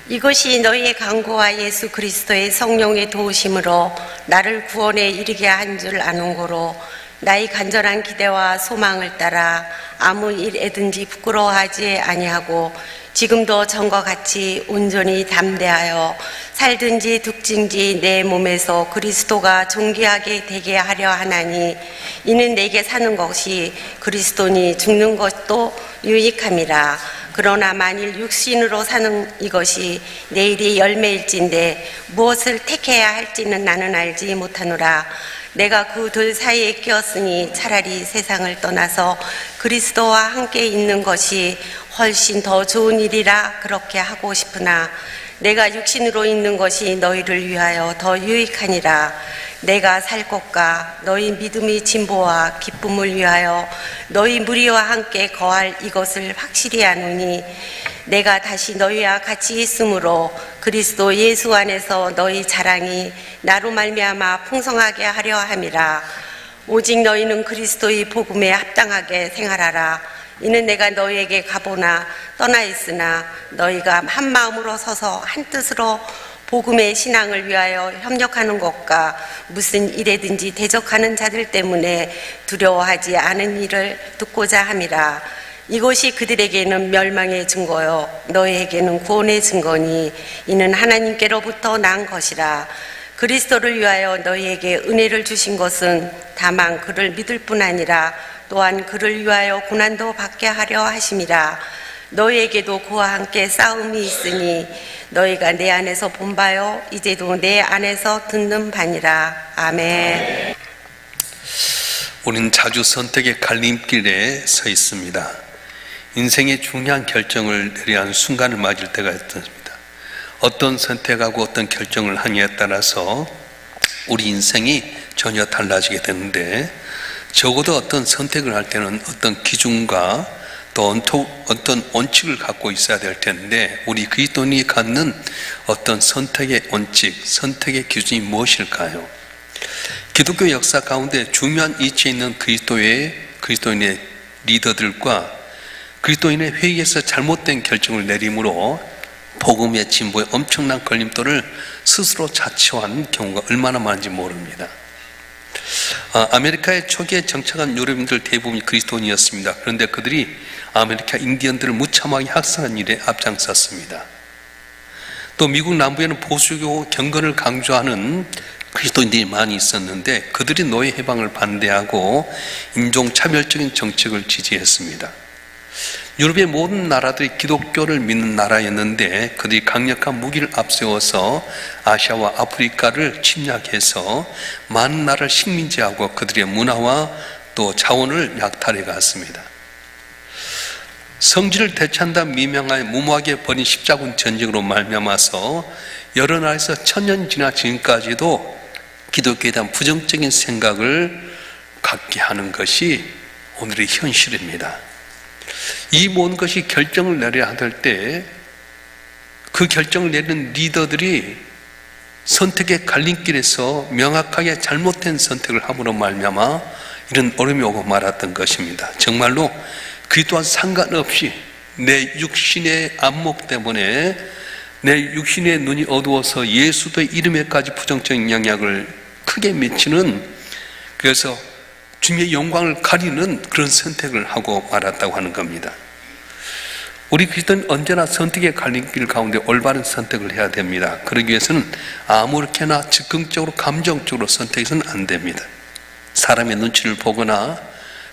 이것이 너희의 간구와 예수 그리스도의 성령의 도우심으로 나를 구원에 이르게 한 줄 아는 고로 나의 간절한 기대와 소망을 따라 아무 일에든지 부끄러워하지 아니하고 지금도 전과 같이 온전히 담대하여 살든지 죽든지 내 몸에서 그리스도가 존귀하게 되게 하려 하나니 이는 내게 사는 것이 그리스도니 죽는 것도 유익함이라. 그러나 만일 육신으로 사는 이것이 내일이 열매일진데 무엇을 택해야 할지는 나는 알지 못하노라. 내가 그 둘 사이에 끼었으니 차라리 세상을 떠나서 그리스도와 함께 있는 것이 훨씬 더 좋은 일이라 그렇게 하고 싶으나 내가 육신으로 있는 것이 너희를 위하여 더 유익하니라. 내가 살 것과 너희 믿음의 진보와 기쁨을 위하여 너희 무리와 함께 거할 이것을 확실히 아노니 내가 다시 너희와 같이 있으므로 그리스도 예수 안에서 너희 자랑이 나로 말미암아 풍성하게 하려 함이라. 오직 너희는 그리스도의 복음에 합당하게 생활하라. 이는 내가 너희에게 가보나 떠나 있으나 너희가 한 마음으로 서서 한 뜻으로 복음의 신앙을 위하여 협력하는 것과 무슨 일에든지 대적하는 자들 때문에 두려워하지 않은 일을 듣고자 함이라. 이것이 그들에게는 멸망의 증거요 너희에게는 구원의 증거니 이는 하나님께로부터 난 것이라. 그리스도를 위하여 너희에게 은혜를 주신 것은 다만 그를 믿을 뿐 아니라 또한 그를 위하여 고난도 받게 하려 하심이라. 너희에게도 그와 함께 싸움이 있으니 너희가 내 안에서 본 바요 이제도 내 안에서 듣는 바니라. 아멘. 우리는 자주 선택의 갈림길에 서 있습니다. 인생의 중요한 결정을 내려야 하는 순간을 맞을 때가 있습니다. 어떤 선택하고 어떤 결정을 하느냐에 따라서 우리 인생이 전혀 달라지게 되는데, 적어도 어떤 선택을 할 때는 어떤 기준과 또 어떤 원칙을 갖고 있어야 될 텐데, 우리 그리스도인이 갖는 어떤 선택의 원칙, 선택의 기준이 무엇일까요? 기독교 역사 가운데 중요한 위치에 있는 그리스도인의 리더들과 그리스도인의 회의에서 잘못된 결정을 내림으로 복음의 진보에 엄청난 걸림돌을 스스로 자초한 경우가 얼마나 많은지 모릅니다. 아메리카의 초기에 정착한 유럽인들 대부분이 그리스도인이었습니다. 그런데 그들이 아메리카 인디언들을 무참하게 학살한 일에 앞장섰습니다. 또 미국 남부에는 보수교 경건을 강조하는 그리스도인들이 많이 있었는데 그들이 노예 해방을 반대하고 인종차별적인 정책을 지지했습니다. 유럽의 모든 나라들이 기독교를 믿는 나라였는데 그들이 강력한 무기를 앞세워서 아시아와 아프리카를 침략해서 많은 나라를 식민지하고 그들의 문화와 또 자원을 약탈해 갔습니다. 성질을 되찾는다 미명하여 무모하게 벌인 십자군 전쟁으로 말미암아서 여러 나라에서 천년 지나 지금까지도 기독교에 대한 부정적인 생각을 갖게 하는 것이 오늘의 현실입니다. 이 모든 것이 결정을 내려야 할 때 그 결정을 내리는 리더들이 선택의 갈림길에서 명확하게 잘못된 선택을 함으로 말미암아 이런 어려움이 오고 말았던 것입니다. 정말로 그리스도와 상관없이 내 육신의 안목 때문에 내 육신의 눈이 어두워서 예수도의 이름에까지 부정적인 영향을 크게 미치는, 그래서 주님의 영광을 가리는 그런 선택을 하고 말았다고 하는 겁니다. 우리 그리스도는 언제나 선택의 갈림길 가운데 올바른 선택을 해야 됩니다. 그러기 위해서는 아무렇게나 즉흥적으로 감정적으로 선택해서는 안 됩니다. 사람의 눈치를 보거나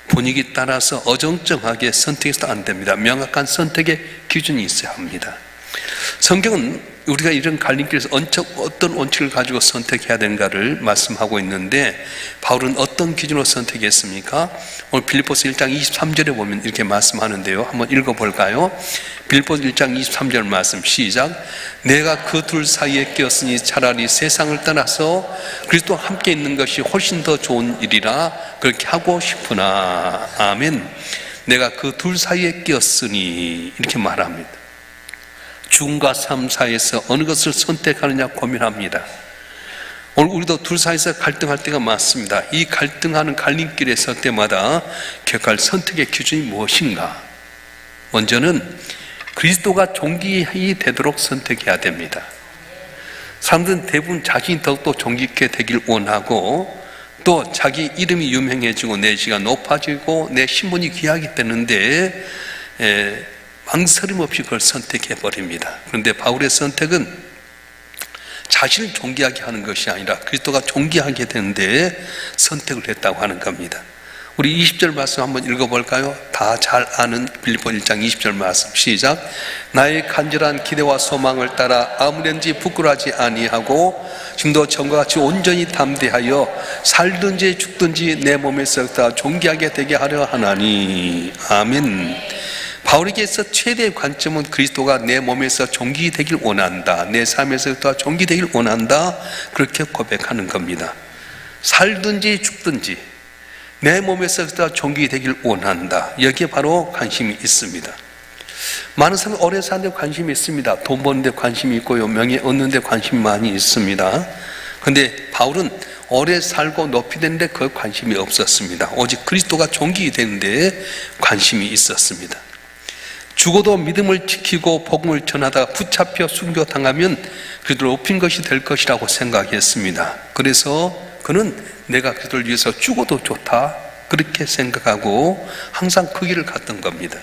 분위기 따라서 어정쩡하게 선택해서도 안 됩니다. 명확한 선택의 기준이 있어야 합니다. 성경은 우리가 이런 갈림길에서 어떤 원칙을 가지고 선택해야 되는가를 말씀하고 있는데, 바울은 어떤 기준으로 선택했습니까? 오늘 빌립보서 1장 23절에 보면 이렇게 말씀하는데요. 한번 읽어볼까요? 빌립보서 1장 23절 말씀 시작. 내가 그 둘 사이에 끼었으니 차라리 세상을 떠나서 그리스도와 함께 있는 것이 훨씬 더 좋은 일이라 그렇게 하고 싶으나. 아멘. 내가 그 둘 사이에 끼었으니 이렇게 말합니다. 죽음과 삶 사이에서 어느 것을 선택하느냐 고민합니다. 오늘 우리도 둘 사이에서 갈등할 때가 많습니다. 이 갈등하는 갈림길에 설 때마다 기억할 선택의 기준이 무엇인가? 먼저는 그리스도가 존귀히 되도록 선택해야 됩니다. 사람들은 대부분 자신이 더욱더 존귀 있게 되길 원하고 또 자기 이름이 유명해지고 내 지가 높아지고 내 신분이 귀하게 되는데 망설임 없이 그걸 선택해 버립니다. 그런데 바울의 선택은 자신을 존귀하게 하는 것이 아니라 그리스도가 존귀하게 되는데 선택을 했다고 하는 겁니다. 우리 20절 말씀 한번 읽어볼까요? 다 잘 아는 빌립보 1장 20절 말씀 시작. 나의 간절한 기대와 소망을 따라 아무런지 부끄러워하지 아니하고 지금도 전과 같이 온전히 담대하여 살든지 죽든지 내 몸에서 다 존귀하게 되게 하려 하나니. 아멘. 바울에게서 최대의 관점은 그리스도가 내 몸에서 존귀되길 원한다, 내 삶에서 다 존귀되길 원한다, 그렇게 고백하는 겁니다. 살든지 죽든지 내 몸에서 다 존귀되길 원한다. 여기에 바로 관심이 있습니다. 많은 사람은 오래 사는 데 관심이 있습니다. 돈 버는 데 관심이 있고요, 명예 얻는 데 관심이 많이 있습니다. 그런데 바울은 오래 살고 높이 되는데 그 관심이 없었습니다. 오직 그리스도가 존귀 되는데 관심이 있었습니다. 죽어도 믿음을 지키고 복음을 전하다가 붙잡혀 순교당하면 그리스도를 높인 것이 될 것이라고 생각했습니다. 그래서 그는 내가 그리스도를 위해서 죽어도 좋다 그렇게 생각하고 항상 그 길을 갔던 겁니다.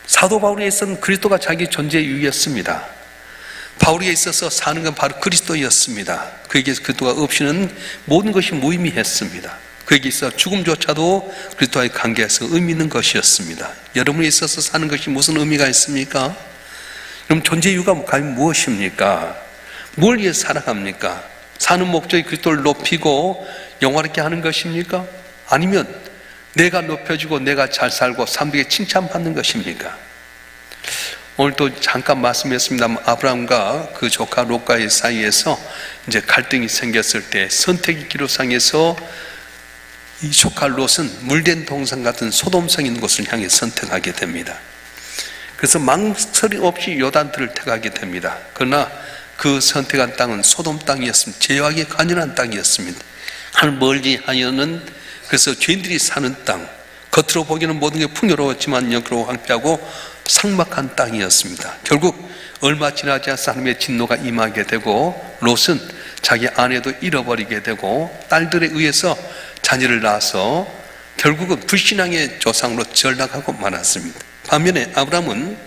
사도 바울에 있어서는 그리스도가 자기 존재의 이유였습니다. 바울에게 있어서 사는 건 바로 그리스도였습니다. 그에게 그리스도가 없이는 모든 것이 무의미했습니다. 그에게 있어 죽음조차도 그리스도와의 관계에서 의미 있는 것이었습니다. 여러분에 있어서 사는 것이 무슨 의미가 있습니까? 그럼 존재 이유가 과연 무엇입니까? 뭘 위해 살아갑니까? 사는 목적이 그리스도를 높이고 영화롭게 하는 것입니까? 아니면 내가 높여지고 내가 잘 살고 사람들에게 칭찬받는 것입니까? 오늘도 잠깐 말씀했습니다만 아브라함과 그 조카 롯과의 사이에서 이제 갈등이 생겼을 때 선택의 기로상에서 이 조카 롯은 물된 동산 같은 소돔성 있는 곳을 향해 선택하게 됩니다. 그래서 망설임 없이 요단들을 택하게 됩니다. 그러나 그 선택한 땅은 소돔 땅이었습니다. 죄악에 관연한 땅이었습니다. 한 멀리 하여는 그래서 죄인들이 사는 땅, 겉으로 보기에는 모든 게 풍요로웠지만 영으로 황폐하고 삭막한 땅이었습니다. 결국 얼마 지나지 않아 하나님의 진노가 임하게 되고 롯은 자기 아내도 잃어버리게 되고 딸들에 의해서 자녀를 낳아서 결국은 불신앙의 조상으로 전락하고 말았습니다. 반면에 아브라함은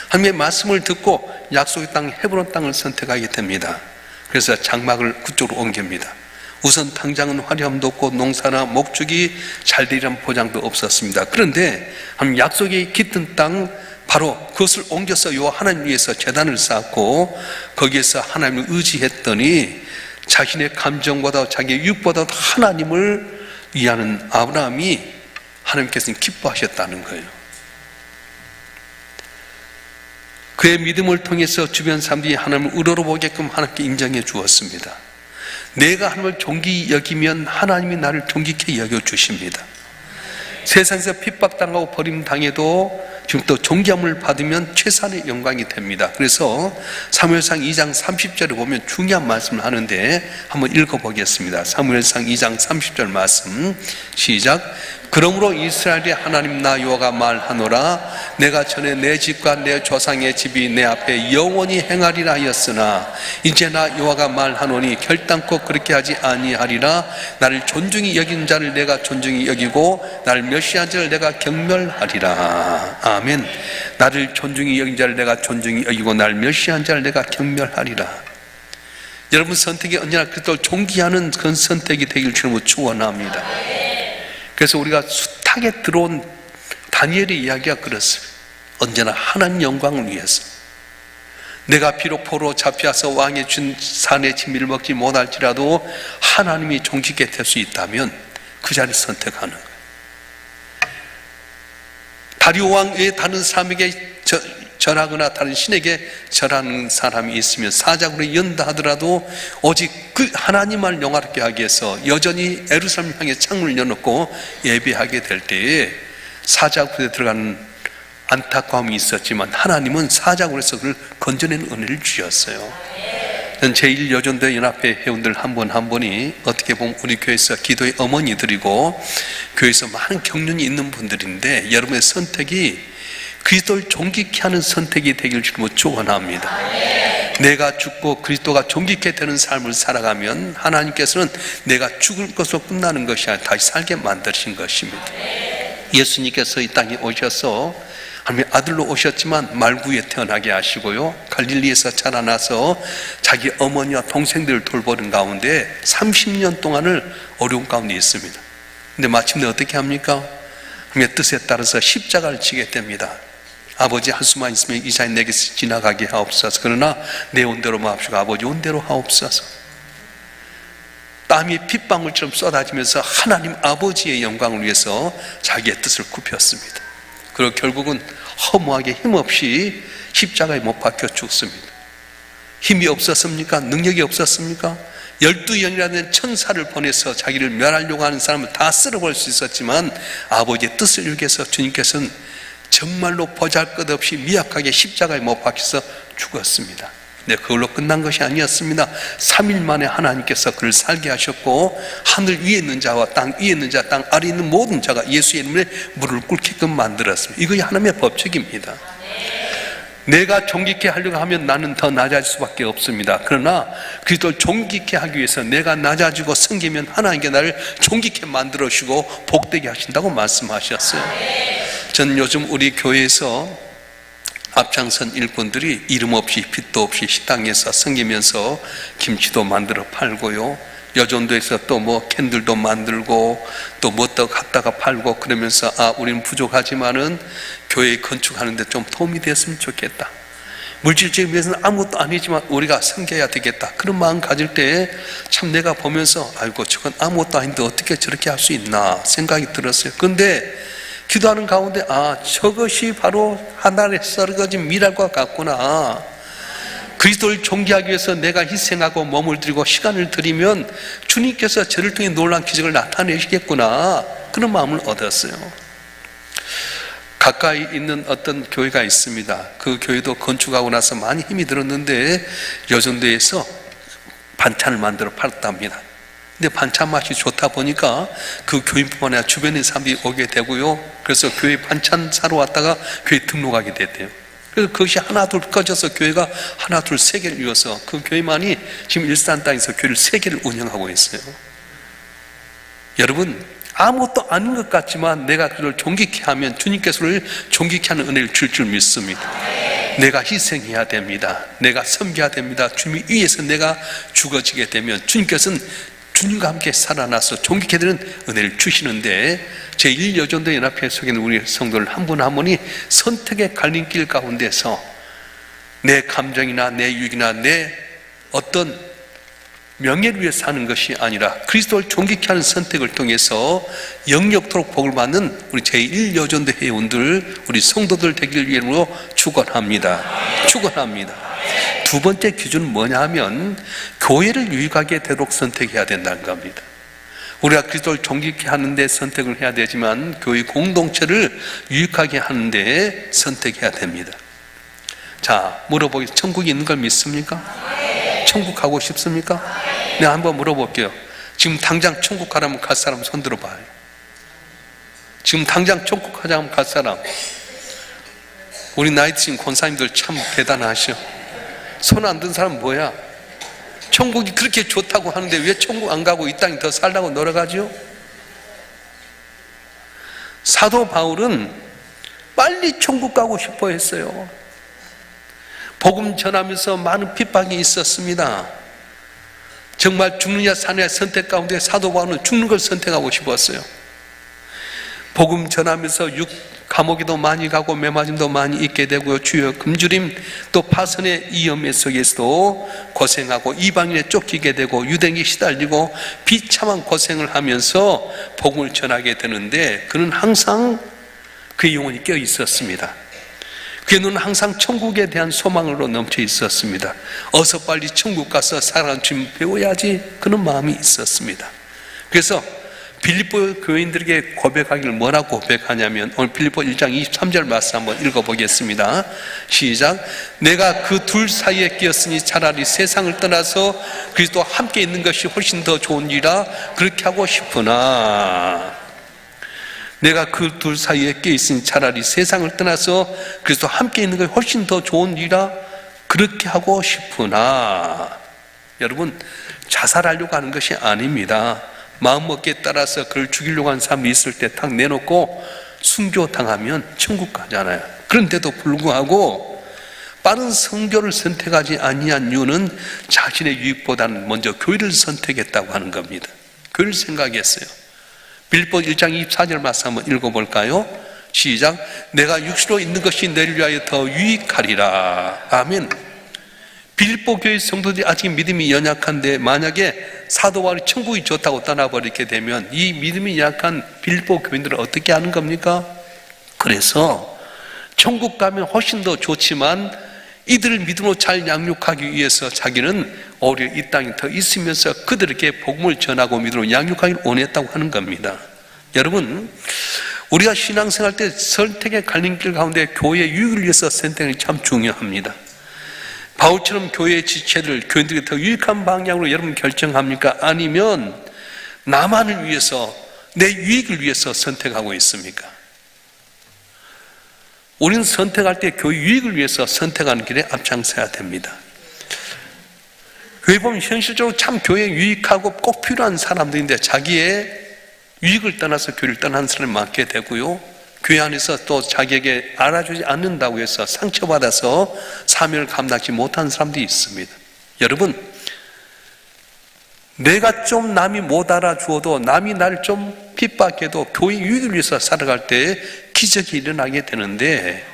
하나님의 말씀을 듣고 약속의 땅 헤브론 땅을 선택하게 됩니다. 그래서 장막을 그쪽으로 옮깁니다. 우선 당장은 화려함도 없고 농사나 목축이 잘 되리란 보장도 없었습니다. 그런데 하나님 약속의 깃든 땅 바로 그것을 옮겨서 요 하나님 위해서 제단을 쌓고 거기에서 하나님을 의지했더니 자신의 감정보다 자기의 유익보다 하나님을 위하는 아브라함이 하나님께서는 기뻐하셨다는 거예요. 그의 믿음을 통해서 주변 사람들이 하나님을 의로로 보게끔 하나님께 인정해 주었습니다. 내가 하나님을 존귀히 여기면 하나님이 나를 존귀케 여겨주십니다. 세상에서 핍박당하고 버림당해도 지금 또 존귀함을 받으면 최선의 영광이 됩니다. 그래서 사무엘상 2장 30절에 보면 중요한 말씀을 하는데 한번 읽어보겠습니다. 사무엘상 2장 30절 말씀 시작. 그러므로 이스라엘의 하나님 나 여호와가 말하노라 내가 전에 내 집과 내 조상의 집이 내 앞에 영원히 행하리라 하였으나 이제 나 여호와가 말하노니 결단코 그렇게 하지 아니하리라. 나를 존중히 여긴 자를 내가 존중히 여기고 나를 멸시한 자를 내가 경멸하리라. 아멘. 나를 존중히 여긴 자를 내가 존중히 여기고 나를 멸시한 자를 내가 경멸하리라. 여러분 선택이 언제나 그리스도를 존귀하는 그런 선택이 되길 주님으로 축원합니다. 그래서 우리가 숱하게 들어온 다니엘의 이야기가 그렇습니다. 언제나 하나님 영광을 위해서 내가 비록 포로 잡혀서 왕의 준 산의 진미를 먹지 못할지라도 하나님이 존귀케 될 수 있다면 그 자리를 선택하는 거예요. 다리오 왕 외에 다른 사람에게 절하거나 다른 신에게 절하는 사람이 있으면 사자굴에 연다 하더라도 오직 그 하나님을 영화롭게 하기 위해서 여전히 예루살렘 향해 창문을 열어놓고 예배하게 될 때에 사자굴에 들어가는 안타까움이 있었지만 하나님은 사자굴에서 그를 건져내는 은혜를 주셨어요. 제1여전도회 연합회 회원들 한 분 한 분이 어떻게 보면 우리 교회에서 기도의 어머니들이고 교회에서 많은 경륜이 있는 분들인데 여러분의 선택이 그리스도를 존귀케 하는 선택이 되길 주님으로 축원합니다. 내가 죽고 그리스도가 존귀케 되는 삶을 살아가면 하나님께서는 내가 죽을 것으로 끝나는 것이 아니라 다시 살게 만드신 것입니다. 예수님께서 이 땅에 오셔서 하나님의 아들로 오셨지만 말구에 태어나게 하시고요, 갈릴리에서 자라나서 자기 어머니와 동생들을 돌보는 가운데 30년 동안을 어려운 가운데 있습니다. 근데 마침내 어떻게 합니까? 하나님의 뜻에 따라서 십자가를 지게 됩니다. 아버지, 할 수만 있으면 이 자인 내게서 지나가게 하옵소서. 그러나 내 온대로 마옵시고 아버지 온대로 하옵소서. 땀이 핏방울처럼 쏟아지면서 하나님 아버지의 영광을 위해서 자기의 뜻을 굽혔습니다. 그리고 결국은 허무하게 힘없이 십자가에 못 박혀 죽습니다. 힘이 없었습니까? 능력이 없었습니까? 12영이라는 천사를 보내서 자기를 멸하려고 하는 사람을 다 쓸어버릴 수 있었지만 아버지의 뜻을 위해서 주님께서는 정말로 보잘것없이 미약하게 십자가에 못 박혀서 죽었습니다. 근데 그걸로 끝난 것이 아니었습니다. 3일 만에 하나님께서 그를 살게 하셨고 하늘 위에 있는 자와 땅 위에 있는 자, 땅 아래에 있는 모든 자가 예수의 이름으로 무릎을 꿇게끔 만들었습니다. 이것이 하나님의 법칙입니다. 내가 존귀케 하려고 하면 나는 더 낮아질 수밖에 없습니다. 그러나 그리스도를 존귀케 하기 위해서 내가 낮아지고 섬기면 하나님께 나를 존귀케 만들어 주시고 복되게 하신다고 말씀하셨어요. 저는 요즘 우리 교회에서 앞장선 일꾼들이 이름 없이 빚도 없이 식당에서 섬기면서 김치도 만들어 팔고요, 여전도에서 또 뭐 캔들도 만들고 또 뭐 또 갖다가 팔고 그러면서 우리는 부족하지만은 교회 건축하는데 좀 도움이 됐으면 좋겠다, 물질적인 면에서는 아무것도 아니지만 우리가 섬겨야 되겠다, 그런 마음 가질 때 참 내가 보면서 아이고 저건 아무것도 아닌데 어떻게 저렇게 할 수 있나 생각이 들었어요. 그런데 기도하는 가운데 저것이 바로 하늘에 썰어진 미랄과 같구나. 그리스도를 존귀하기 위해서 내가 희생하고 몸을 들이고 시간을 들이면 주님께서 저를 통해 놀라운 기적을 나타내시겠구나, 그런 마음을 얻었어요. 가까이 있는 어떤 교회가 있습니다. 그 교회도 건축하고 나서 많이 힘이 들었는데 여전도에서 반찬을 만들어 팔았답니다. 근데 반찬 맛이 좋다 보니까 그 교인뿐만 아니라 주변의 사람들이 오게 되고요, 그래서 교회 반찬 사러 왔다가 교회 등록하게 됐대요. 그래서 그것이 하나 둘 꺼져서 교회가 하나 둘 세 개를 이어서 그 교회만이 지금 일산 땅에서 교회를 3개를 운영하고 있어요. 여러분, 아무것도 아닌 것 같지만 내가 그걸 존귀케 하면 주님께서를 존귀케 하는 은혜를 줄 줄 믿습니다. 내가 희생해야 됩니다. 내가 섬겨야 됩니다. 주님 위해서 내가 죽어지게 되면 주님께서는 주님과 함께 살아나서 존귀케 되는 은혜를 주시는데, 제1여전도 연합회 속에 있는 우리 성도들 한 분 한 분이 선택의 갈림길 가운데서 내 감정이나 내 유익이나 내 어떤 명예를 위해 사는 것이 아니라 그리스도를 존귀케 하는 선택을 통해서 영영토록 복을 받는 우리 제1여전도 회원들, 우리 성도들 되기를 위해서 축원합니다. 축원합니다. 두 번째 기준은 뭐냐 하면 교회를 유익하게 되도록 선택해야 된다는 겁니다. 우리가 그리스도를 존귀케 하는데 선택을 해야 되지만 교회 공동체를 유익하게 하는데 선택해야 됩니다. 자, 물어보겠습니다. 천국이 있는 걸 믿습니까? 천국 가고 싶습니까? 내가 한번 물어볼게요. 지금 당장 천국 가라면 갈 사람 손 들어봐요. 지금 당장 천국 가자면 갈 사람. 우리 나이 드신 권사님들 참 대단하셔. 손 안 든 사람 뭐야? 천국이 그렇게 좋다고 하는데 왜 천국 안 가고 이 땅에 더 살라고 놀아가죠? 사도 바울은 빨리 천국 가고 싶어 했어요. 복음 전하면서 많은 핍박이 있었습니다. 정말 죽느냐 사느냐 선택 가운데 사도 바울은 죽는 걸 선택하고 싶었어요. 복음 전하면서 감옥에도 많이 가고 매맞음도 많이 있게 되고요, 주여 금주림 또 파선의 위험 속에서도 고생하고 이방인에 쫓기게 되고 유대인에 시달리고 비참한 고생을 하면서 복음을 전하게 되는데 그는 항상 그의 영혼이 깨어 있었습니다. 그의 눈은 항상 천국에 대한 소망으로 넘쳐 있었습니다. 어서 빨리 천국 가서 살아가는 주님 배워야지, 그런 마음이 있었습니다. 그래서 빌립보 교인들에게 고백하기를 뭐라고 고백하냐면, 오늘 빌립보 1장 23절 말씀 한번 읽어보겠습니다. 시작. 내가 그 둘 사이에 끼었으니 차라리 세상을 떠나서 그리스도와 함께 있는 것이 훨씬 더 좋은 일이라 그렇게 하고 싶으나, 내가 그 둘 사이에 껴있으니 차라리 세상을 떠나서 그리스도 함께 있는 것이 훨씬 더 좋은 일이라 그렇게 하고 싶으나, 여러분, 자살하려고 하는 것이 아닙니다. 마음먹기에 따라서 그를 죽이려고 하는 사람이 있을 때 탁 내놓고 순교당하면 천국 가잖아요. 그런데도 불구하고 빠른 선교를 선택하지 아니한 이유는 자신의 유익보다는 먼저 교회를 선택했다고 하는 겁니다. 교회를 생각했어요. 빌립보서 1장 24절 말씀 한번 읽어볼까요? 시작. 내가 육신으로 있는 것이 너를 위하여 더 유익하리라. 아멘. 빌립보 교회 성도들이 아직 믿음이 연약한데 만약에 사도 바울이 천국이 좋다고 떠나버리게 되면 이 믿음이 약한 빌립보 교인들은 어떻게 하는 겁니까? 그래서 천국 가면 훨씬 더 좋지만 이들을 믿음으로 잘 양육하기 위해서 자기는 오히려 이 땅에 더 있으면서 그들에게 복음을 전하고 믿음으로 양육하기를 원했다고 하는 겁니다. 여러분, 우리가 신앙생활 때 선택의 갈림길 가운데 교회의 유익을 위해서 선택이 참 중요합니다. 바울처럼 교회의 지체들, 교인들이 더 유익한 방향으로 여러분 결정합니까? 아니면 나만을 위해서, 내 유익을 위해서 선택하고 있습니까? 우리는 선택할 때 교회 유익을 위해서 선택하는 길에 앞장서야 됩니다. 교회 보면 현실적으로 참 교회에 유익하고 꼭 필요한 사람들인데 자기의 유익을 떠나서 교회를 떠나는 사람이 많게 되고요, 교회 안에서 또 자기에게 알아주지 않는다고 해서 상처받아서 사명을 감당하지 못하는 사람들이 있습니다. 여러분, 내가 좀 남이 못 알아주어도 남이 나를 좀 핍박해도 교회 유익을 위해서 살아갈 때 기적이 일어나게 되는데,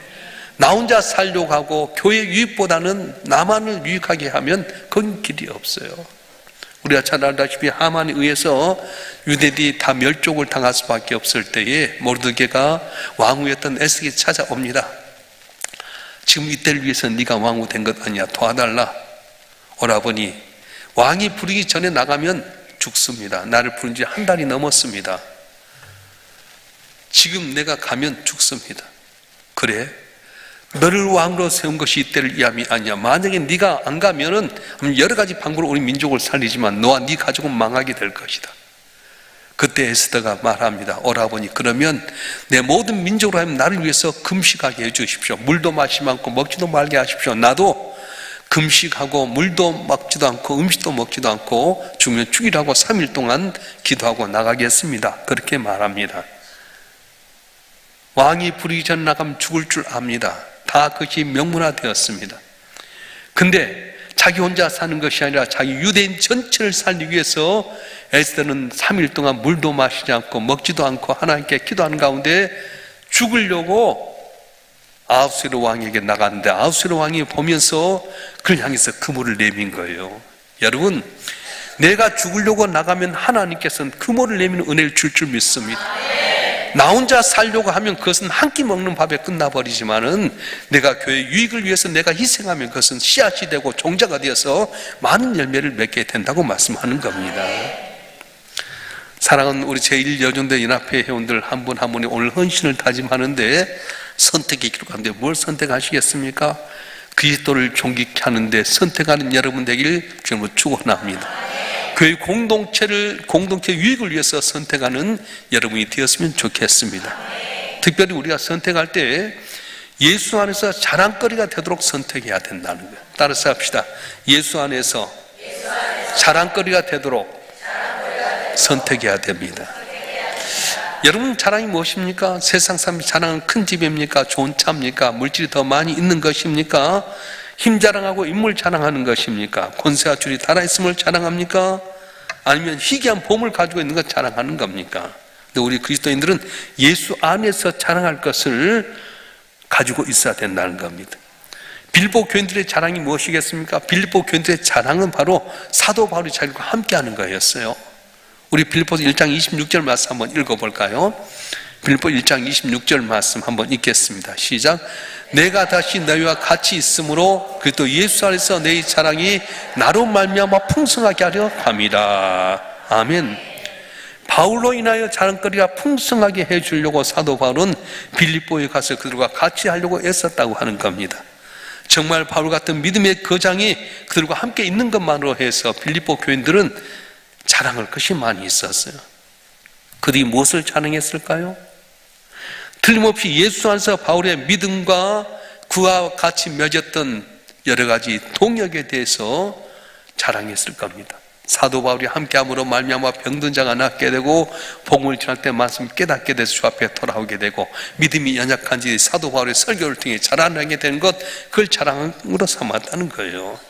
나 혼자 살려고 하고 교회 유익보다는 나만을 유익하게 하면 그건 길이 없어요. 우리가 잘 알다시피 하만에 의해서 유대인들이 다 멸족을 당할 수밖에 없을 때에 모르드게가 왕후였던 에스겔이 찾아옵니다. 지금 이때를 위해서 네가 왕후 된 것 아니야, 도와달라. 오라버니, 왕이 부르기 전에 나가면 죽습니다. 나를 부른 지 한 달이 넘었습니다. 지금 내가 가면 죽습니다. 그래? 너를 왕으로 세운 것이 이때를 위함이 아니야. 만약에 네가 안 가면은 여러 가지 방법으로 우리 민족을 살리지만 너와 네 가족은 망하게 될 것이다. 그때 에스더가 말합니다. 오라버니, 그러면 내 모든 민족으로 하면 나를 위해서 금식하게 해주십시오. 물도 마시지 않고 먹지도 말게 하십시오. 나도 금식하고 물도 먹지도 않고 음식도 먹지도 않고 죽으면 죽이라고 3일 동안 기도하고 나가겠습니다. 그렇게 말합니다. 왕이 부르기 전 나가면 죽을 줄 압니다. 다 그것이 명문화되었습니다. 근데 자기 혼자 사는 것이 아니라 자기 유대인 전체를 살리기 위해서 에스더는 3일 동안 물도 마시지 않고 먹지도 않고 하나님께 기도하는 가운데 죽으려고 아하수에로 왕에게 나갔는데 아하수에로 왕이 보면서 그를 향해서 그물을 내민 거예요. 여러분, 내가 죽으려고 나가면 하나님께서는 그물을 내미는 은혜를 줄 믿습니다. 나 혼자 살려고 하면 그것은 한 끼 먹는 밥에 끝나버리지만은 내가 교회 유익을 위해서 내가 희생하면 그것은 씨앗이 되고 종자가 되어서 많은 열매를 맺게 된다고 말씀하는 겁니다. 사랑하는 우리 제1여중대 연합회 회원들 한 분 한 분이 오늘 헌신을 다짐하는데 선택의 길을 가는데 뭘 선택하시겠습니까? 그리스도를 존귀케 하는데 선택하는 여러분 되길 주님으로 축원합니다. 교회 공동체 유익을 위해서 선택하는 여러분이 되었으면 좋겠습니다. 특별히 우리가 선택할 때 예수 안에서 자랑거리가 되도록 선택해야 된다는 거예요. 따라서 합시다. 예수 안에서 자랑거리가 되도록 선택해야 됩니다. 여러분, 자랑이 무엇입니까? 세상 사람이 자랑은 큰 집입니까? 좋은 차입니까? 물질이 더 많이 있는 것입니까? 힘 자랑하고 인물 자랑하는 것입니까? 권세와 줄이 달아있음을 자랑합니까? 아니면 희귀한 보물을 가지고 있는 것 자랑하는 겁니까? 근데 우리 그리스도인들은 예수 안에서 자랑할 것을 가지고 있어야 된다는 겁니다. 빌립보 교인들의 자랑이 무엇이겠습니까? 빌립보 교인들의 자랑은 바로 사도 바울이 자기와 함께하는 거였어요. 우리 빌립보서 1장 26절 말씀 한번 읽어볼까요? 빌립보 1장 26절 말씀 한번 읽겠습니다. 시작. 내가 다시 너희와 같이 있으므로 그리스도 예수 안에서 너희 자랑이 나로 말미암아 풍성하게 하려 함이라. 아멘. 바울로 인하여 자랑거리가 풍성하게 해주려고 사도 바울은 빌립보에 가서 그들과 같이 하려고 애썼다고 하는 겁니다. 정말 바울 같은 믿음의 거장이 그들과 함께 있는 것만으로 해서 빌립보 교인들은 자랑할 것이 많이 있었어요. 그들이 무엇을 자랑했을까요? 틀림없이 예수 안에서 바울의 믿음과 그와 같이 맺었던 여러 가지 동역에 대해서 자랑했을 겁니다. 사도 바울이 함께함으로 말미암아 병든 자가 낫게 되고 복음을 전할 때 말씀을 깨닫게 돼서 주 앞에 돌아오게 되고 믿음이 연약한지 사도 바울의 설교를 통해 자랑하게 된 것, 그걸 자랑으로 삼았다는 거예요.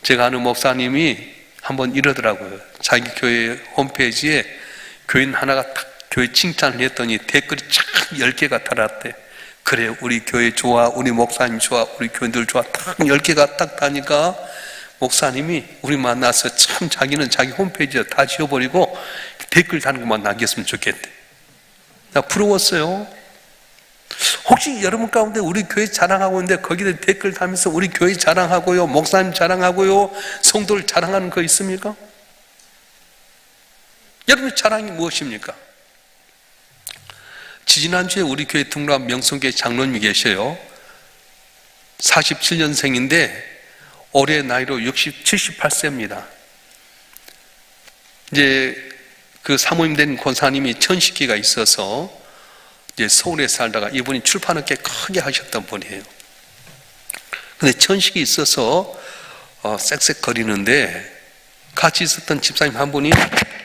제가 아는 목사님이 한번 이러더라고요. 자기 교회 홈페이지에 교인 하나가 딱 교회 칭찬을 했더니 댓글이 참 10개가 달았대. 그래, 우리 교회 좋아, 우리 목사님 좋아, 우리 교인들 좋아, 딱 10개가 딱 다니까 목사님이 우리 만나서 참 자기는 자기 홈페이지에 다 지워버리고 댓글 다는 것만 남겼으면 좋겠대. 나 부러웠어요. 혹시 여러분 가운데 우리 교회 자랑하고 있는데 거기에 댓글 달면서 우리 교회 자랑하고요, 목사님 자랑하고요, 성도를 자랑하는 거 있습니까? 여러분 자랑이 무엇입니까? 지지난주에 우리 교회 등록한 명성교회 장로님이 계셔요. 47년생인데 올해 나이로 78세입니다. 이제 그 사모님 된 권사님이 천식기가 있어서 이제 서울에 살다가 이분이 출판을 꽤 크게 하셨던 분이에요. 근데 천식이 있어서 쌕쌕거리는데 같이 있었던 집사님 한 분이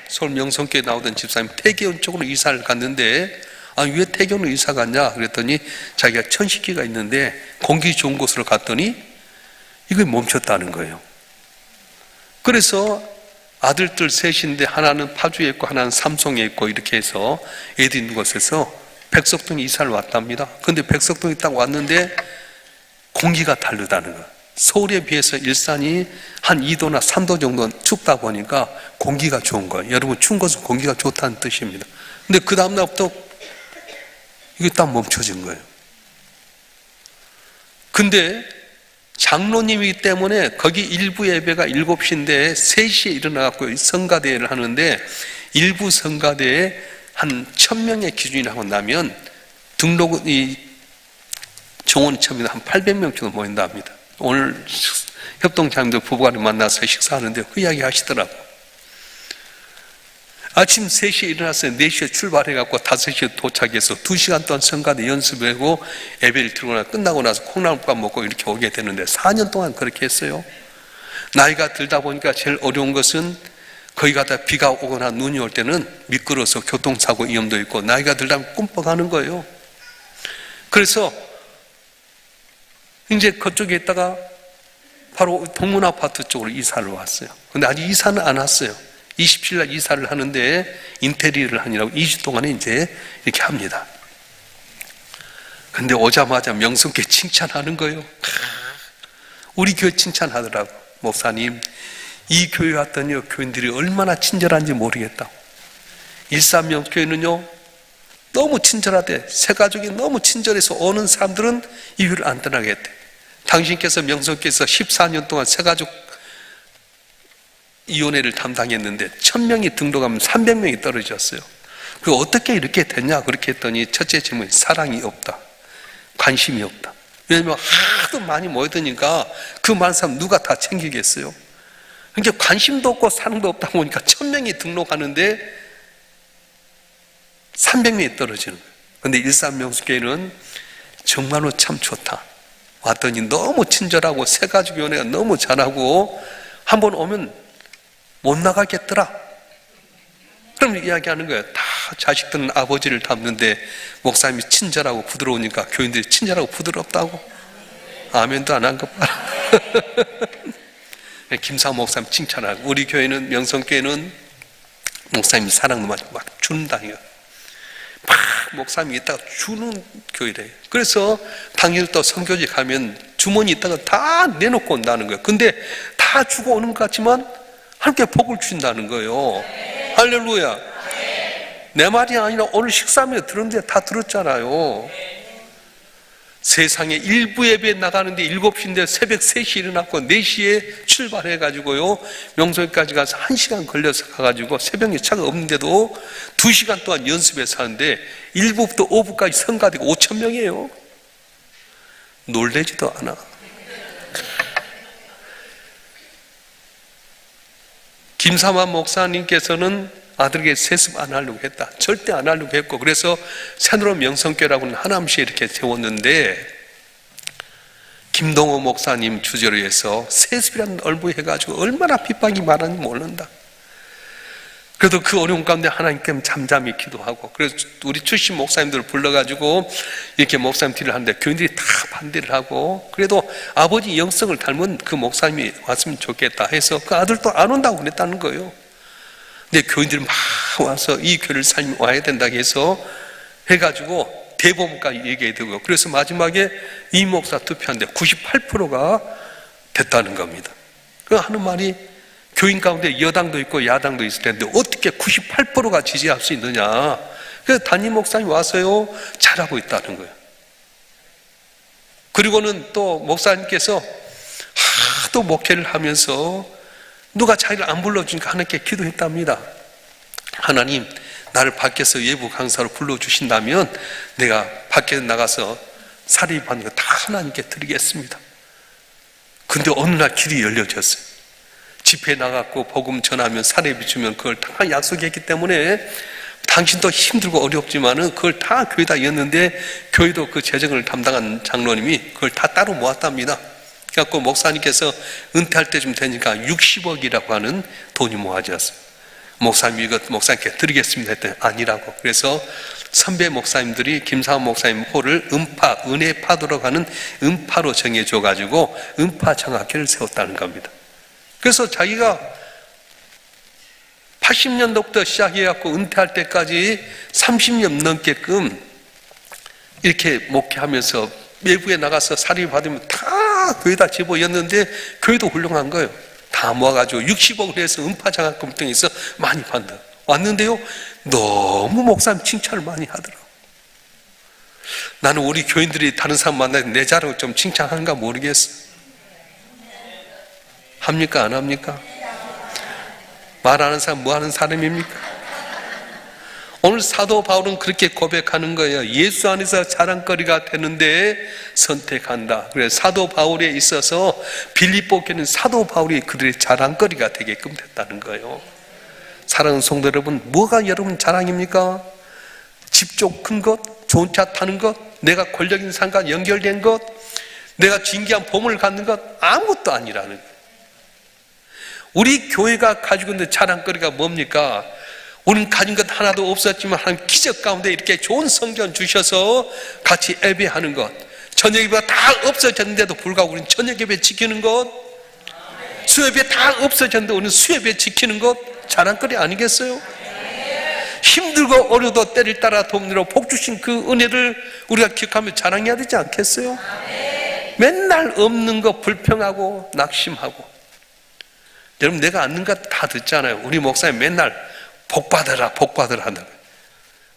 서울 명성교회 나오던 집사님 태계원 쪽으로 이사를 갔는데 왜 태계원으로 이사 갔냐 그랬더니 자기가 천식기가 있는데 공기 좋은 곳으로 갔더니 이게 멈췄다는 거예요. 그래서 아들들 셋인데 하나는 파주에 있고 하나는 삼송에 있고 이렇게 해서 애들 있는 곳에서 백석동에 이사를 왔답니다. 근데 백석동에 딱 왔는데 공기가 다르다는 거예요. 서울에 비해서 일산이 한 2도나 3도 정도 춥다 보니까 공기가 좋은 거예요. 여러분 추운 것은 공기가 좋다는 뜻입니다. 근데 그 다음날부터 이게 딱 멈춰진 거예요. 근데 장로님이기 때문에 거기 일부 예배가 7시인데 3시에 일어나갖고 성가대회를 하는데 일부 성가대회에 한 1000명의 기준이 나고 나면 등록이 정원 처음에 한 800명 정도 모인다 합니다. 오늘 협동장님들 부부간에 만나서 식사하는데 그 이야기 하시더라고요. 아침 3시에 일어나서 4시에 출발해갖고 5시에 도착해서 2시간 동안 성가대 연습하고 예배를 드리고 끝나고 나서 콩나물밥 먹고 이렇게 오게 되는데 4년 동안 그렇게 했어요. 나이가 들다 보니까 제일 어려운 것은 거기 가다 비가 오거나 눈이 올 때는 미끄러워서 교통사고 위험도 있고 나이가 들다 보면 꿈뻑하는 거예요. 그래서 이제 그쪽에 있다가 바로 동문아파트 쪽으로 이사를 왔어요. 근데 아직 이사는 안 왔어요. 27일 날 이사를 하는데 인테리어를 하느라고 2주 동안에 이제 이렇게 합니다. 근데 오자마자 명성교회 칭찬하는 거예요. 우리 교회 칭찬하더라고. 목사님, 이 교회 왔더니 교인들이 얼마나 친절한지 모르겠다고. 일산명교회는요 너무 친절하대. 새 가족이 너무 친절해서 오는 사람들은 이 교회를 안 떠나겠대. 당신께서 명성교회에서 14년 동안 새 가족 위원회를 담당했는데 1000명이 등록하면 300명이 떨어졌어요. 그 어떻게 이렇게 됐냐 그렇게 했더니 첫째 질문이 사랑이 없다, 관심이 없다. 왜냐하면 하도 많이 모여드니까 그 많은 사람 누가 다 챙기겠어요. 그러니까 관심도 없고 사랑도 없다 보니까 1000명이 등록하는데 300명이 떨어지는 거예요. 그런데 일산명수교회는 정말로 참 좋다. 왔더니 너무 친절하고 새가족위원회가 너무 잘하고 한번 오면 못 나가겠더라. 그럼 이야기하는 거예요. 다 자식들은 아버지를 닮는데 목사님이 친절하고 부드러우니까 교인들이 친절하고 부드럽다고. 아멘도 안 한 것 봐라. 김사 목사님 칭찬하고 우리 교회는 명성교회는 목사님이 사랑도 막 준다. 막 목사님이 있다가 주는 교회래요. 그래서 당일 또 선교지 가면 주머니 있다가 다 내놓고 온다는 거예요. 근데 다 주고 오는 것 같지만 함께 복을 주신다는 거예요. 할렐루야. 내 말이 아니라 오늘 식사하며 들었는데 다 들었잖아요. 세상에 일부 예배에 나가는데 7시인데 새벽 3시에 일어났고 4시에 출발해가지고요 명소까지 가서 1시간 걸려서 가가지고 새벽에 차가 없는데도 2시간 동안 연습해서 하는데 1부부터 5부까지 성가대가 5000명이에요. 놀래지도 않아. 김사만 목사님께서는 아들에게 세습 안 하려고 했다. 절대 안 하려고 했고, 그래서 새로운 명성교라고는 하남시에 이렇게 세웠는데, 김동호 목사님 주재로 해서 세습이라는 얼부해가지고 얼마나 핍박이 많았는지 모른다. 그래도 그 어려운 가운데 하나님께 잠잠히 기도하고, 그래서 우리 출신 목사님들을 불러가지고 이렇게 목사님 딜을 하는데 교인들이 다 반대를 하고, 그래도 아버지 영성을 닮은 그 목사님이 왔으면 좋겠다 해서 그 아들도 안 온다고 그랬다는 거예요. 근데 교인들이 막 와서 이 교회를 살면 와야 된다고 해서 해가지고 대법원까지 얘기해두고, 그래서 마지막에 이 목사 투표하는데 98%가 됐다는 겁니다. 그 하는 말이, 교인 가운데 여당도 있고 야당도 있을 텐데 어떻게 98%가 지지할 수 있느냐. 그래서 담임 목사님 와서요 잘하고 있다는 거예요. 그리고는 또 목사님께서 하도 목회를 하면서 누가 자기를 안 불러주니까 하나님께 기도했답니다. 하나님, 나를 밖에서 외부 강사로 불러주신다면 내가 밖에 나가서 사례 받는 거 다 하나님께 드리겠습니다. 근데 어느 날 길이 열려졌어요. 집회에 나갔고 복음 전하면 사례비 주면 그걸 다 약속했기 때문에 당신도 힘들고 어렵지만은 그걸 다 교회다 였는데, 교회도 그 재정을 담당한 장로님이 그걸 다 따로 모았답니다. 그래갖고 목사님께서 은퇴할 때쯤 되니까 60억이라고 하는 돈이 모아졌어요. 목사님, 이것 목사님께 드리겠습니다 했더니 아니라고. 그래서 선배 목사님들이 김사원 목사님 호를 은혜 파도로 가는 은파로 정해줘가지고 은파 정학회를 세웠다는 겁니다. 그래서 자기가 80년도부터 시작해갖고 은퇴할 때까지 30년 넘게끔 이렇게 목회하면서 외부에 나가서 사립 받으면 다 교회다 집어였는데, 교회도 훌륭한 거예요. 다 모아가지고 60억을 해서 은파장학금 등에서 많이 받는다. 왔는데요, 너무 목사님 칭찬을 많이 하더라고. 나는 우리 교인들이 다른 사람 만나서 내 자랑을 좀 칭찬하는가 모르겠어. 합니까? 안 합니까? 말하는 사람 뭐 하는 사람입니까? 오늘 사도 바울은 그렇게 고백하는 거예요. 예수 안에서 자랑거리가 되는데 선택한다. 그래서 사도 바울에 있어서 빌립보 교회는 사도 바울이 그들의 자랑거리가 되게끔 됐다는 거예요. 사랑하는 성도 여러분, 뭐가 여러분 자랑입니까? 집 좀 큰 것, 좋은 차 타는 것, 내가 권력 있는 사람과 연결된 것, 내가 진귀한 보물을 갖는 것, 아무것도 아니라는 거예요. 우리 교회가 가지고 있는 자랑거리가 뭡니까? 우리는 가진 것 하나도 없었지만 한 기적 가운데 이렇게 좋은 성전 주셔서 같이 예배하는 것, 저녁 예배가 다 없어졌는데도 불구하고 우리는 저녁 예배 지키는 것, 수예배 다 없어졌는데 우리는 수예배 지키는 것, 자랑거리 아니겠어요? 힘들고 어려도 때를 따라 돕느라 복 주신 그 은혜를 우리가 기억하며 자랑해야 되지 않겠어요? 맨날 없는 거 불평하고 낙심하고. 여러분, 내가 앉는 거 다 듣잖아요. 우리 목사님 맨날 복 받아라 한다고요.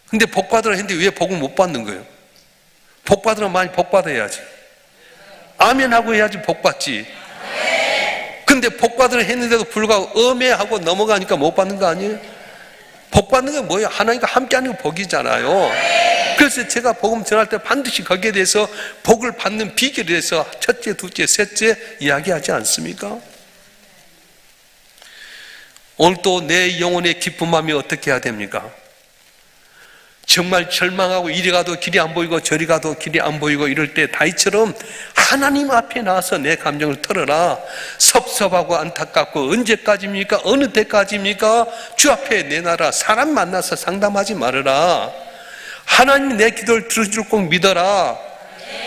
근데 복 받으라 했는데 왜 복을 못 받는 거예요? 복 받으라 많이 복 받아야지. 아멘 하고 해야지 복 받지. 근데 복 받으라 했는데도 불구하고 음해하고 넘어가니까 못 받는 거 아니에요? 복 받는 게 뭐예요? 하나님과 함께하는 게 복이잖아요. 그래서 제가 복음 전할 때 반드시 거기에 대해서 복을 받는 비결에 대해서 첫째, 둘째, 셋째 이야기하지 않습니까? 오늘 또 내 영혼의 기쁜 마음이 어떻게 해야 됩니까? 정말 절망하고 이리 가도 길이 안 보이고 저리 가도 길이 안 보이고 이럴 때 다윗처럼 하나님 앞에 나와서 내 감정을 털어라. 섭섭하고 안타깝고 언제까지입니까? 어느 때까지입니까? 주 앞에 내놔라. 사람 만나서 상담하지 말아라. 하나님이 내 기도를 들어줄 꼭 믿어라.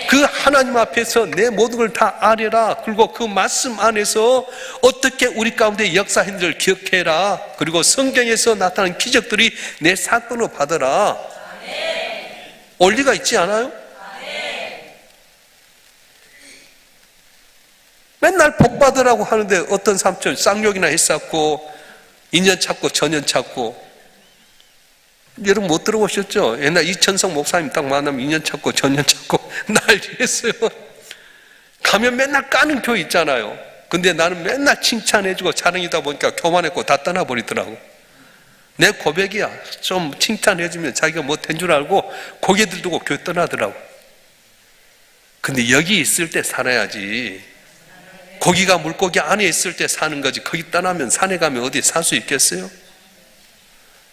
그 하나님 앞에서 내 모든 걸 다 아뢰라. 그리고 그 말씀 안에서 어떻게 우리 가운데 역사했는지를 기억해라. 그리고 성경에서 나타난 기적들이 내 사건으로 받아라. 원리가 있지 않아요? 맨날 복 받으라고 하는데 어떤 사람처럼 쌍욕이나 했었고 인연 찾고 전연 찾고. 여러분 못 들어보셨죠? 옛날 이천성 목사님 딱 만나면 인연 찾고 전연 찾고 난리했어요. 가면 맨날 까는 교회 있잖아요. 근데 나는 맨날 칭찬해주고 자랑이다 보니까 교만했고 다 떠나버리더라고. 내 고백이야. 좀 칭찬해주면 자기가 못한 줄 알고 고개 들고 교회 떠나더라고. 근데 여기 있을 때 살아야지. 고기가 물고기 안에 있을 때 사는 거지. 거기 떠나면 산에 가면 어디 살 수 있겠어요?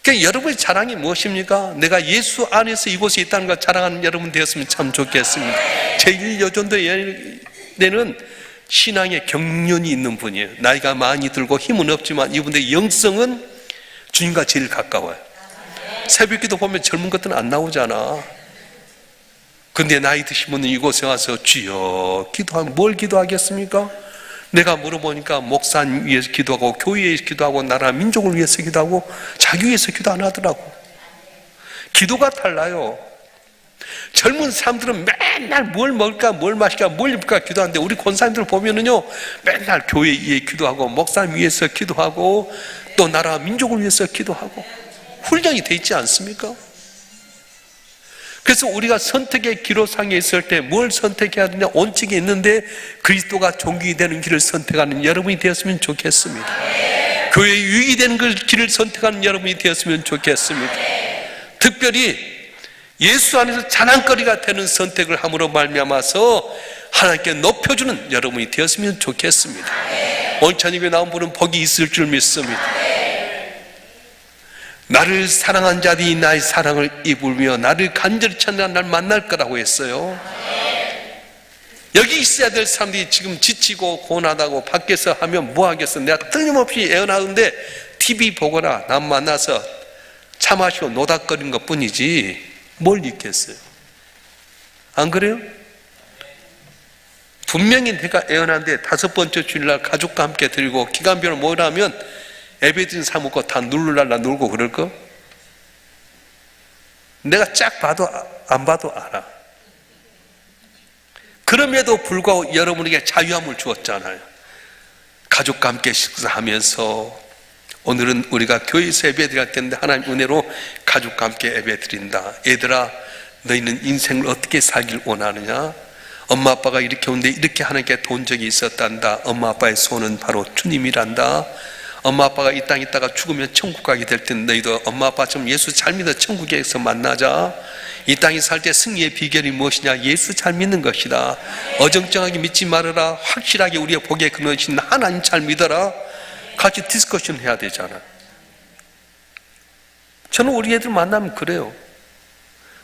그러니까 여러분의 자랑이 무엇입니까? 내가 예수 안에서 이곳에 있다는 걸 자랑하는 여러분 되었으면 참 좋겠습니다. 제1여전도에는 신앙의 경륜이 있는 분이에요. 나이가 많이 들고 힘은 없지만 이분들의 영성은 주님과 제일 가까워요. 새벽기도 보면 젊은 것들은 안 나오잖아. 근데 나이 드신 분은 이곳에 와서 주여 기도하면 뭘 기도하겠습니까? 내가 물어보니까 목사님 위해서 기도하고 교회 위해서 기도하고 나라 민족을 위해서 기도하고 자기 위해서 기도 안 하더라고. 기도가 달라요. 젊은 사람들은 맨날 뭘 먹을까 뭘 마실까 뭘 입을까 기도하는데 우리 권사님들 보면은요 맨날 교회 위해 기도하고 목사님 위해서 기도하고 또 나라 민족을 위해서 기도하고 훈련이 돼 있지 않습니까? 그래서 우리가 선택의 기로상에 있을 때 뭘 선택해야 되냐 원칙이 있는데 그리스도가 존귀 되는 길을 선택하는 여러분이 되었으면 좋겠습니다. 교회의 유익이 되는 길을 선택하는 여러분이 되었으면 좋겠습니다. 특별히 예수 안에서 자랑거리가 되는 선택을 함으로 말미암아서 하나님께 높여주는 여러분이 되었으면 좋겠습니다. 오늘 저녁에 나온 분은 복이 있을 줄 믿습니다. 나를 사랑한 자들이 나의 사랑을 입으며 나를 간절히 찾는 날 만날 거라고 했어요. 여기 있어야 될 사람들이 지금 지치고 고난하고 밖에서 하면 뭐 하겠어. 내가 틀림없이 애원하는데 TV 보거나 남 만나서 차 마시고 노닥거리는 것 뿐이지 뭘 있겠어요. 안 그래요? 분명히 내가 애원하는데 5번째 주일날 가족과 함께 드리고 기간별로 모이라면 예배드린 사먹고 다 누르랄라 놀고 그럴 거? 내가 쫙 봐도 안 봐도 알아. 그럼에도 불구하고 여러분에게 자유함을 주었잖아요. 가족과 함께 식사하면서 오늘은 우리가 교회에서 예배드릴 텐데 하나님 은혜로 가족과 함께 예배드린다. 얘들아 너희는 인생을 어떻게 살길 원하느냐? 엄마 아빠가 이렇게 오는데 이렇게 하나님께 돈 적이 있었단다. 엄마 아빠의 소원은 바로 주님이란다. 엄마 아빠가 이 땅에 있다가 죽으면 천국 가게 될 텐데 너희도 엄마 아빠처럼 예수 잘 믿어 천국에서 만나자. 이 땅에 살 때 승리의 비결이 무엇이냐? 예수 잘 믿는 것이다. 어정쩡하게 믿지 말아라. 확실하게 우리의 복의 근원이신 하나님 잘 믿어라. 같이 디스커션 해야 되잖아. 저는 우리 애들 만나면 그래요.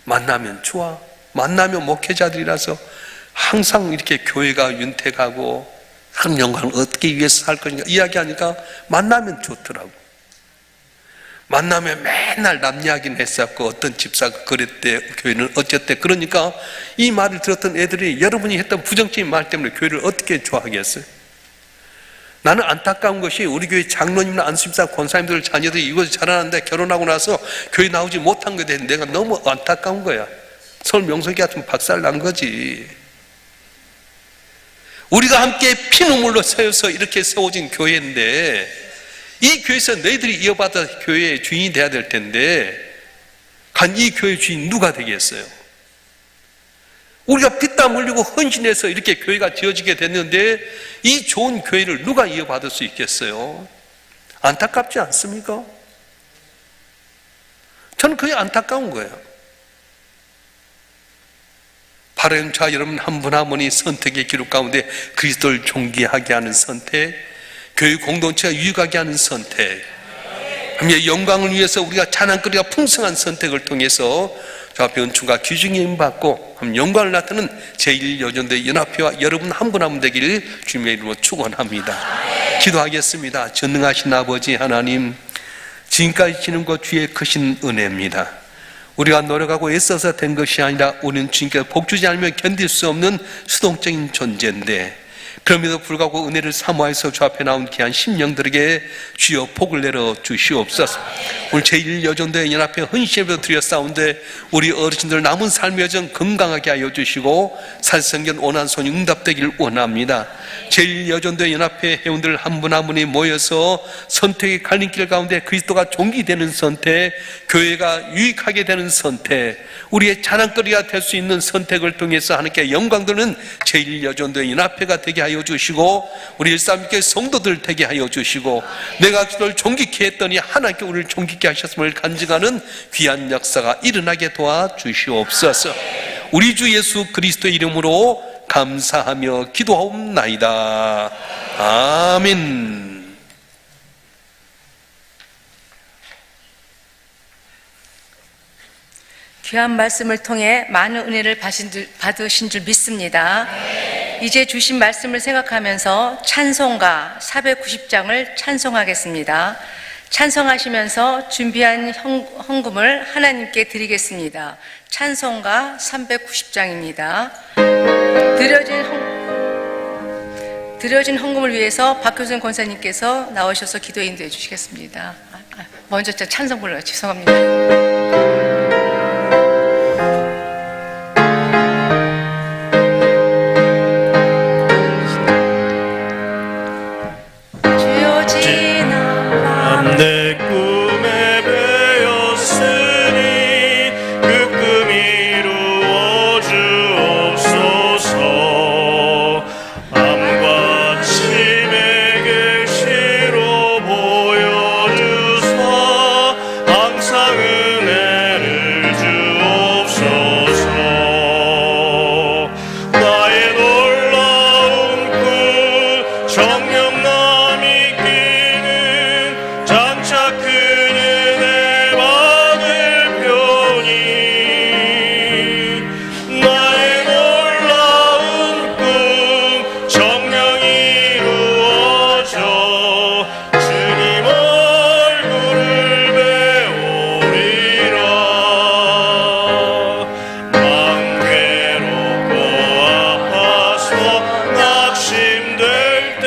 만나면 좋아. 만나면 목회자들이라서 항상 이렇게 교회가 윤택하고 하나님 영광을 어떻게 위해서 살 것인가 이야기하니까 만나면 좋더라고. 만나면 맨날 남 이야기는 했었고 어떤 집사가 그랬대, 교회는 어쨌대. 그러니까 이 말을 들었던 애들이 여러분이 했던 부정적인 말 때문에 교회를 어떻게 좋아하겠어요? 나는 안타까운 것이 우리 교회 장로님이나 안수집사 권사님들 자녀들이 이것을 자라는데 결혼하고 나서 교회 나오지 못한 것에 대해서 내가 너무 안타까운 거야. 서울 명석이 같은 박살 난 거지. 우리가 함께 피눈물로 세워서 이렇게 세워진 교회인데 이 교회에서 너희들이 이어받아 교회의 주인이 돼야 될 텐데 간 이 교회 주인 누가 되겠어요? 우리가 피땀 흘리고 헌신해서 이렇게 교회가 지어지게 됐는데 이 좋은 교회를 누가 이어받을 수 있겠어요? 안타깝지 않습니까? 저는 그게 안타까운 거예요. 바람차 여러분 한 분 한 분이 선택의 기록 가운데 그리스도를 존귀하게 하는 선택, 교회 공동체가 유익하게 하는 선택, 영광을 위해서 우리가 찬양거리가 풍성한 선택을 통해서 저 앞에 은총과 귀중히 힘받고 영광을 나타내는 제1여전도의 연합회와 여러분 한 분 한 분 되기를 주님의 이름으로 축원합니다. 기도하겠습니다. 전능하신 아버지 하나님, 지금까지 지는 것 주의 크신 은혜입니다. 우리가 노력하고 애써서 된 것이 아니라 우리는 주님께서 복 주지 않으면 견딜 수 없는 수동적인 존재인데 그럼에도 불구하고 은혜를 사모해서 주 앞에 나온 귀한 심령들에게 주여 복을 내려 주시옵소서. 오늘 제1여전도의 연합회 헌신예배도 드렸사온데 우리 어르신들 남은 삶의 여정 건강하게 하여 주시고 살성견 원한손이 응답되기를 원합니다. 제1여전도의 연합회 회원들 한 분 한 분이 모여서 선택의 갈림길 가운데 그리스도가 존귀되는 선택, 교회가 유익하게 되는 선택, 우리의 자랑거리가 될 수 있는 선택을 통해서 하나님께 영광 돌리는 제1여전도의 연합회가 되게 하여 주시고 우리 일삼교회 성도들 되게 하여 주시고 내가 그를 존귀케 했더니 하나님께 우리를 존귀케 하셨음을 간증하는 귀한 역사가 일어나게 도와주시옵소서. 우리 주 예수 그리스도의 이름으로 감사하며 기도하옵나이다. 아멘. 귀한 말씀을 통해 많은 은혜를 받으신 줄 믿습니다. 이제 주신 말씀을 생각하면서 찬송가 490장을 찬송하겠습니다. 찬송하시면서 준비한 헌금을 하나님께 드리겠습니다. 찬송가 390장입니다. 드려진 헌금을 위해서 박효선 권사님께서 나오셔서 기도 인도해 주시겠습니다. 먼저 찬송 불러요. 죄송합니다. 내 꿈에 배었으니 그 꿈 이루어 주옵소서. 암과 침의 계시로 보여주사 항상 은혜를 주옵소서. 나의 놀라운 꿈 정녕 남이 장차 큰 은혜 받을 편이 나의 놀라운 꿈 정녕 이루어져 주님 얼굴을 배우리라. 마음 괴롭고 아파서 낙심될 때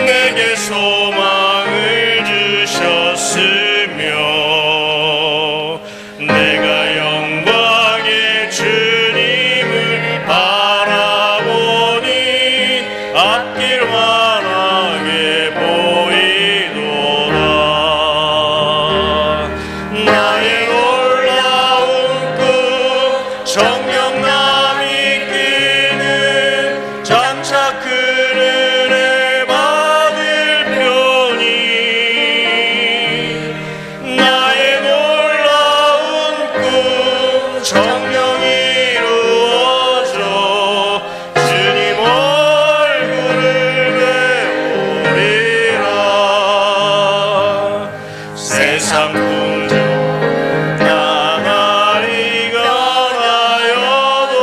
내게 소망을 주셨으며 내가 영광의 주님을 바라보니 앞길 환하게 보이도다. 나의 놀라운 꿈 정녕 남이 끼는 장차 큰 은혜 받을 편이 나의 놀라운 꿈 정녕 이루어져 주님 얼굴을 배우리라. 세상 풍조 나날이 가나여도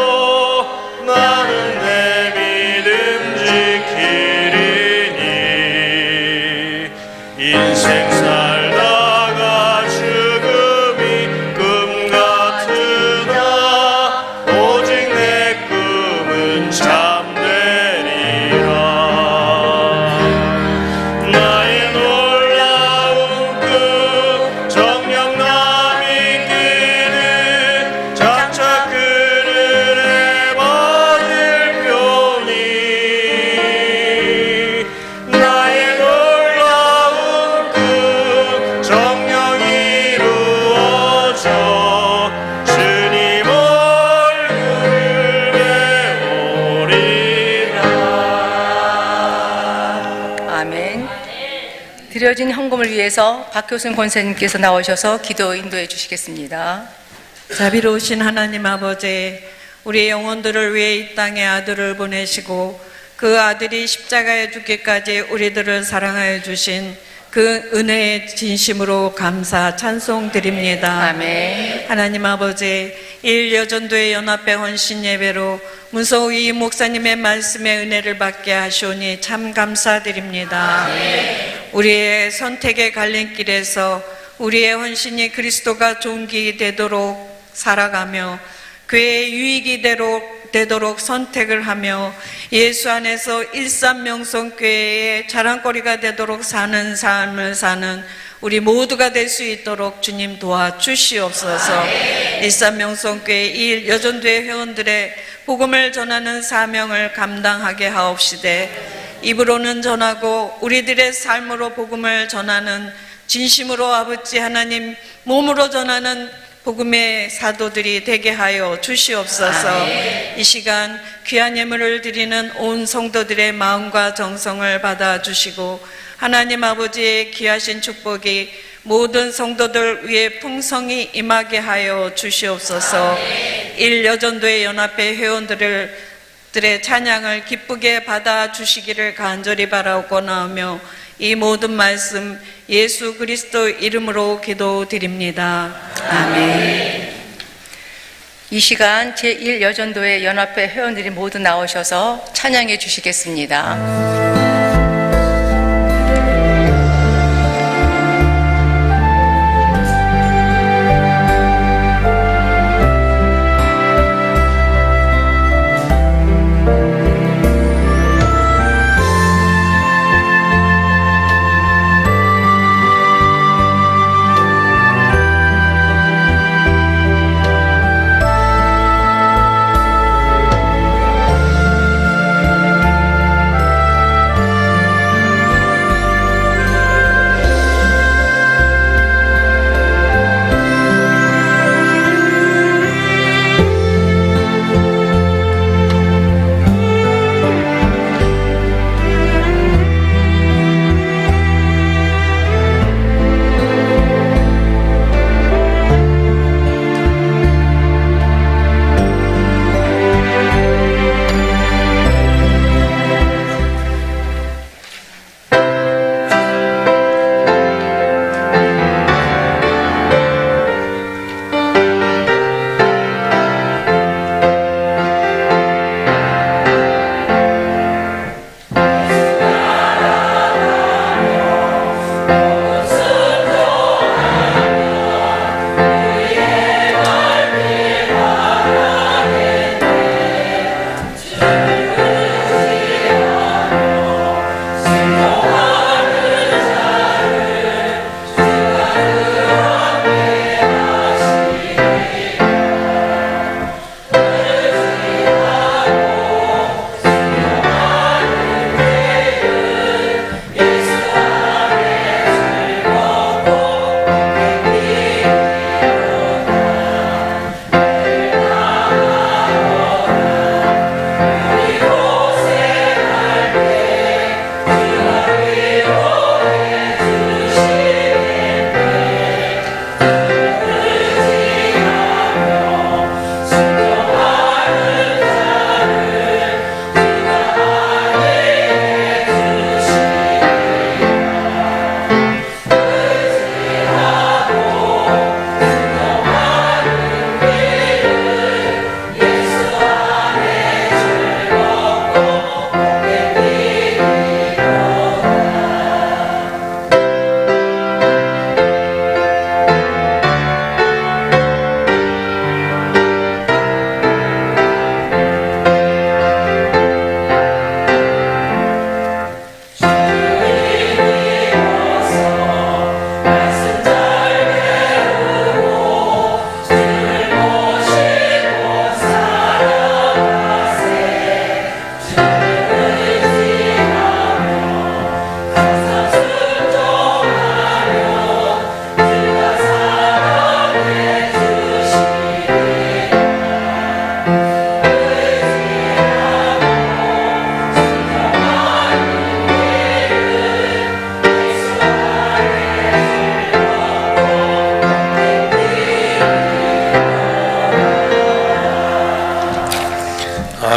나는 내 믿음 지키리니. 인생 살다가 죽음이 꿈 같으나 오직 내 꿈은 참되리라. 나의 놀라운 꿈 정녕 남이 끼는 장차 큰 은혜 받을 편이 나의 놀라운 꿈 정녕 이루어져 주님 얼굴을 배우리라. 아멘. 드려진 헌금을 위해서 박효순 권사님께서 나오셔서 기도 인도해 주시겠습니다. 자비로우신 하나님 아버지, 우리의 영혼들을 위해 이 땅에 아들을 보내시고 그 아들이 십자가에 죽기까지 우리들을 사랑하여 주신 그 은혜에 진심으로 감사 찬송 드립니다. 아멘. 하나님 아버지, 일여전도의 연합회 헌신 예배로 문서희 목사님의 말씀의 은혜를 받게 하시오니 참 감사드립니다. 우리의 선택의 갈림길에서 우리의 헌신이 그리스도가 존귀 되도록 살아가며 그의 유익이 되도록 선택을 하며 예수 안에서 일산명성교회의 자랑거리가 되도록 사는 삶을 사는 우리 모두가 될 수 있도록 주님 도와주시옵소서. 일산명성교회 일 여전도의 회원들의 복음을 전하는 사명을 감당하게 하옵시되 입으로는 전하고 우리들의 삶으로 복음을 전하는 진심으로 아버지 하나님 몸으로 전하는 복음의 사도들이 되게 하여 주시옵소서. 이 시간 귀한 예물을 드리는 온 성도들의 마음과 정성을 받아주시고 하나님 아버지의 귀하신 축복이 모든 성도들 위에 풍성히 임하게 하여 주시옵소서. 일여전도의 연합회 회원들의 찬양을 기쁘게 받아주시기를 간절히 바라옵고나오며 이 모든 말씀 예수 그리스도 이름으로 기도드립니다. 아멘. 이 시간 제1여전도회 연합회 회원들이 모두 나오셔서 찬양해 주시겠습니다.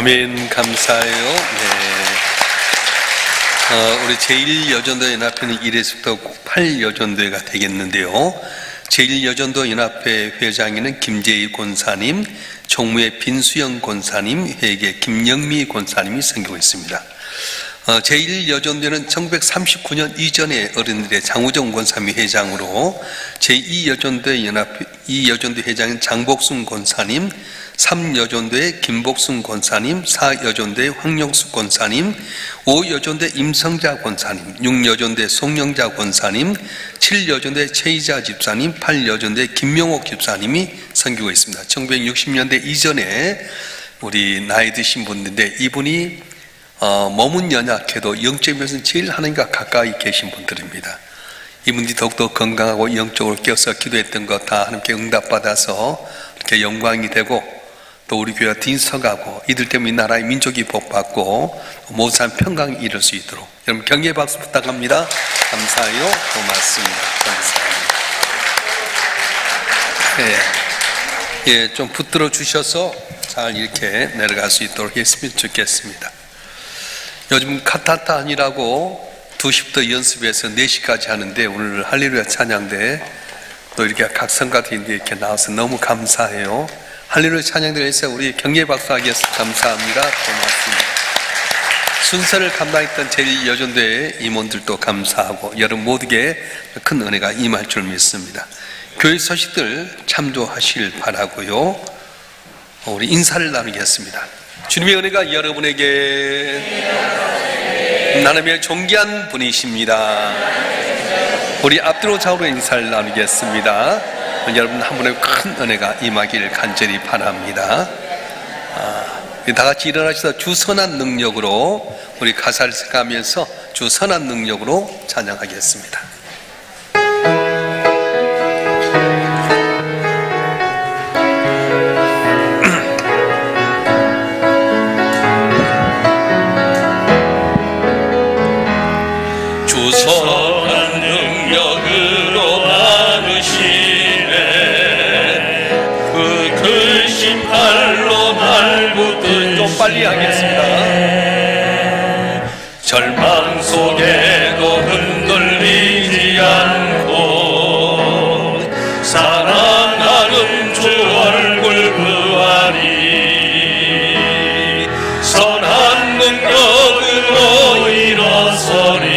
아멘. 감사해요. 우리 제1여전도 연합회는 1회부터 8여전도회가 되겠는데요. 제1여전도 연합회 회장에는 김재희 권사님, 총무의 빈수영 권사님, 회계 김영미 권사님이 섬기고 있습니다. 제1여전도회는 1939년 이전에 어른들의 장우정 권사님이 회장으로 제2여전도회 연합회 2여전도 회장인 장복순 권사님, 3여전도의 김복순 권사님, 4여전도의 황영숙 권사님, 5여전도의 임성자 권사님, 6여전도의 송영자 권사님, 7여전도의 최희자 집사님, 8여전도의 김명옥 집사님이 섬기고 있습니다. 1960년대 이전에 우리 나이 드신 분인데 이분이 몸은 연약해도 영적에서는 제일 하나님과 가까이 계신 분들입니다. 이분들이 더욱더 건강하고 영적으로 깨어서 기도했던 것 다 하나님께 응답받아서 이렇게 영광이 되고 또 우리 교회가 딘서가고 이들 때문에 이 나라의 민족이 복받고 모든 사람 평강에 이룰 수 있도록 여러분 격려의 박수 부탁합니다. 감사해요. 고맙습니다. 감사합니다. 좀 붙들어 주셔서 잘 이렇게 내려갈 수 있도록 했으면 좋겠습니다. 요즘 카타타 아니라고 2시부터 연습해서 4시까지 하는데 오늘 할렐루야 찬양대 또 이렇게 각 성가대인데 이렇게 나와서 너무 감사해요. 할렐루야 찬양들에서 우리 경례 박수하겠습니다. 감사합니다. 고맙습니다. 순서를 감당했던 제1여전도회 임원들도 감사하고 여러분 모두에게 큰 은혜가 임할 줄 믿습니다. 교회 소식들 참조하시길 바라고요. 우리 인사를 나누겠습니다. 주님의 은혜가 여러분에게 나눔의 존귀한 분이십니다. 우리 앞뒤로 좌우로 인사를 나누겠습니다. 여러분 한 분의 큰 은혜가 임하길 간절히 바랍니다. 다 같이 일어나셔서 주 선한 능력으로 우리 가사를 생각하면서 주 선한 능력으로 찬양하겠습니다. 주 선한 능력으로 나누시네 그 크신 팔로 날 붙든 좀 빨리 하겠습니다. 절망 속에도 흔들리지 않고 사랑하는 주 얼굴 보아리 선한 능력으로 일어서리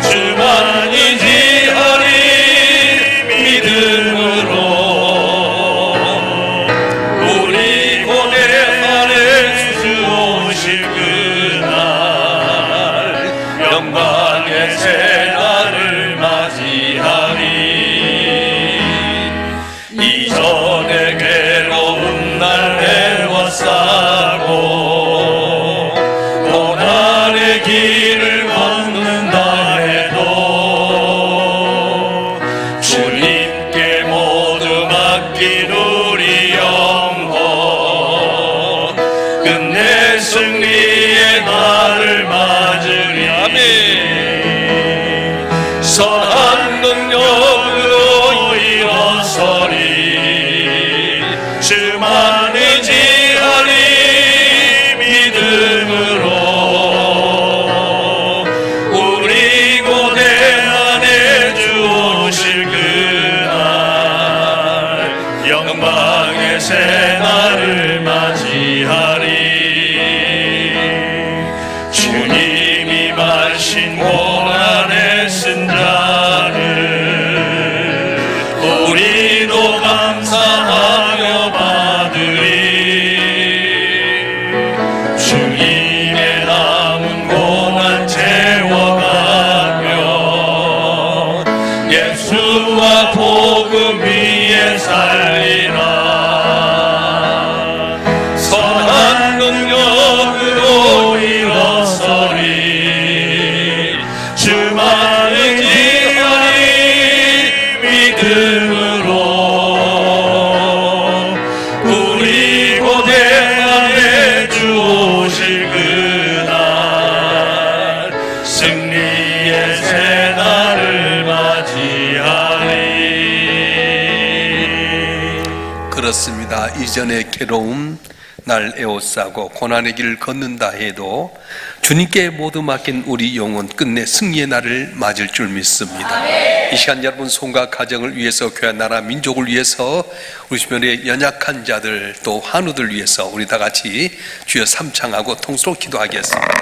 주만이지 하리 믿음으로 우리 고대 안에 주 오실 그날 영광의 새날을 맞이하리 이전에 괴로운 날 애워싸고 고난의 길을 걷는다 해도 주님께 모두 맡긴 우리 영혼 끝내 승리의 날을 맞으리 아멘. 선한 능력으로 일어서리 주만을 지하리 믿음으로 우리 고대 안에 주 오실 그날 영광의 새날을 맞이하리 주님이 마신 고난의 쓴 자를 우리도 감사하며 받으리 주님의 남은 고난 채워가며 예수와 복음 위에 살리라 선한 능력으로 일어서리 주만을 지하리 믿음으로 우리 고대 안에 주 오실 그날 승리의 새날을 맞이하리 그렇습니다. 이전의 괴로움 날 에워싸고 고난의 길을 걷는다 해도 주님께 모두 맡긴 우리 영혼 끝내 승리의 날을 맞을 줄 믿습니다. 이 시간 여러분 손과 가정을 위해서 교회 나라 민족을 위해서 우리 주변의 연약한 자들 또 환우들 위해서 우리 다 같이 주여 삼창하고 통수로 기도하겠습니다.